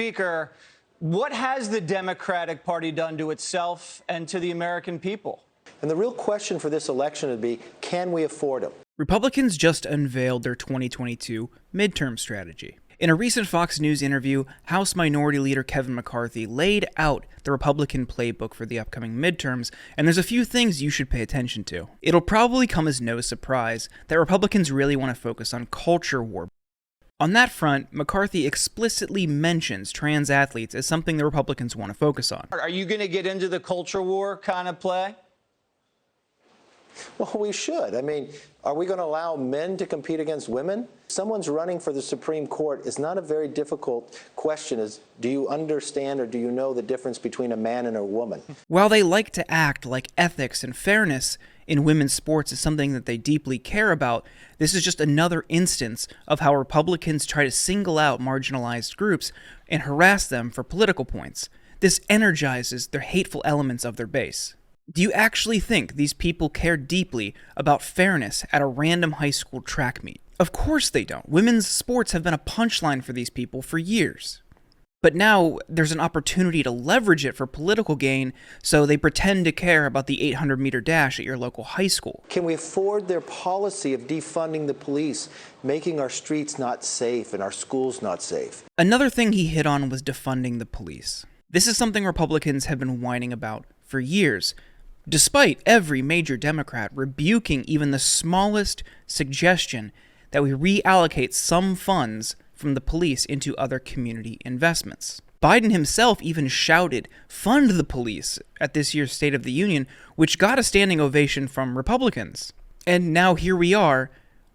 Speaker, what has the Democratic Party done to itself and to the American people? And the real question for this election would be, can we afford them? Republicans just unveiled their 2022 midterm strategy. In a recent Fox News interview, House Minority Leader Kevin McCarthy laid out the Republican playbook for the upcoming midterms, and there's a few things you should pay attention to. It'll probably come as no surprise that Republicans really want to focus on culture war. On that front, McCarthy explicitly mentions trans athletes as something the Republicans want to focus on. Are you going to get into the culture war kind of play? Well, we should. I mean, are we going to allow men to compete against women? Someone's running for the Supreme Court is not a very difficult question. Is, do you understand or do you know the difference between a man and a woman? While they like to act like ethics and fairness in women's sports is something that they deeply care about, this is just another instance of how Republicans try to single out marginalized groups and harass them for political points. This energizes their hateful elements of their base. Do you actually think these people care deeply about fairness at a random high school track meet? Of course they don't. Women's sports have been a punchline for these people for years. But now there's an opportunity to leverage it for political gain, so they pretend to care about the 800-meter dash at your local high school. Can we afford their policy of defunding the police, making our streets not safe and our schools not safe? Another thing he hit on was defunding the police. This is something Republicans have been whining about for years, despite every major Democrat rebuking even the smallest suggestion that we reallocate some funds from the police into other community investments. Biden himself even shouted, "Fund the police," at this year's State of the Union, which got a standing ovation from Republicans. And now here we are,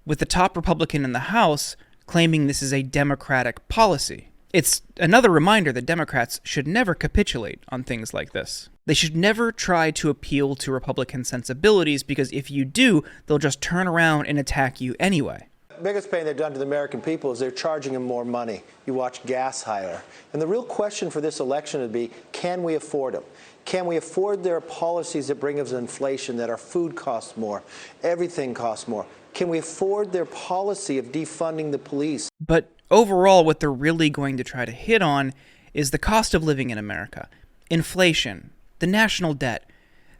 with the top Republican in the House claiming this is a Democratic policy. It's another reminder that Democrats should never capitulate on things like this. They should never try to appeal to Republican sensibilities, because if you do, they'll just turn around and attack you anyway. The biggest pain they've done to the American people is they're charging them more money. You watch gas higher. And the real question for this election would be, can we afford them? Can we afford their policies that bring us inflation, that our food costs more, everything costs more? Can we afford their policy of defunding the police? But overall, what they're really going to try to hit on is the cost of living in America, inflation, the national debt,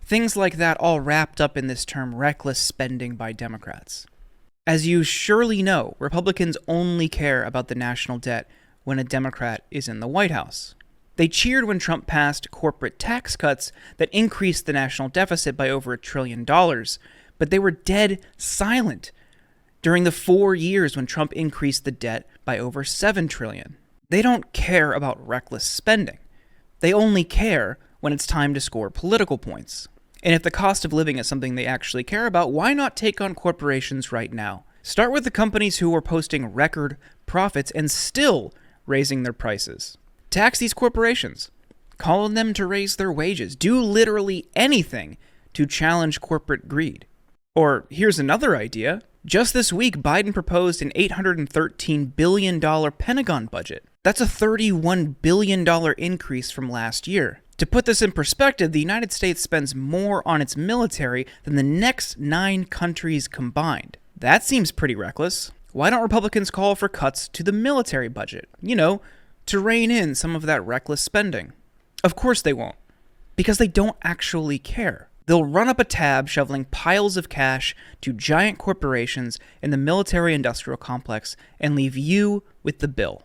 things like that, all wrapped up in this term reckless spending by Democrats. As you surely know, Republicans only care about the national debt when a Democrat is in the White House. They cheered when Trump passed corporate tax cuts that increased the national deficit by over $1 trillion, but they were dead silent during the 4 years when Trump increased the debt by over $7 trillion. They don't care about reckless spending. They only care when it's time to score political points. And if the cost of living is something they actually care about, why not take on corporations right now? Start with the companies who are posting record profits and still raising their prices. Tax these corporations. Call on them to raise their wages. Do literally anything to challenge corporate greed. Or here's another idea. Just this week, Biden proposed an $813 billion Pentagon budget. That's a $31 billion increase from last year. To put this in perspective, the United States spends more on its military than the next 9 countries combined. That seems pretty reckless. Why don't Republicans call for cuts to the military budget? You know, to rein in some of that reckless spending. Of course they won't, because they don't actually care. They'll run up a tab shoveling piles of cash to giant corporations in the military-industrial complex and leave you with the bill.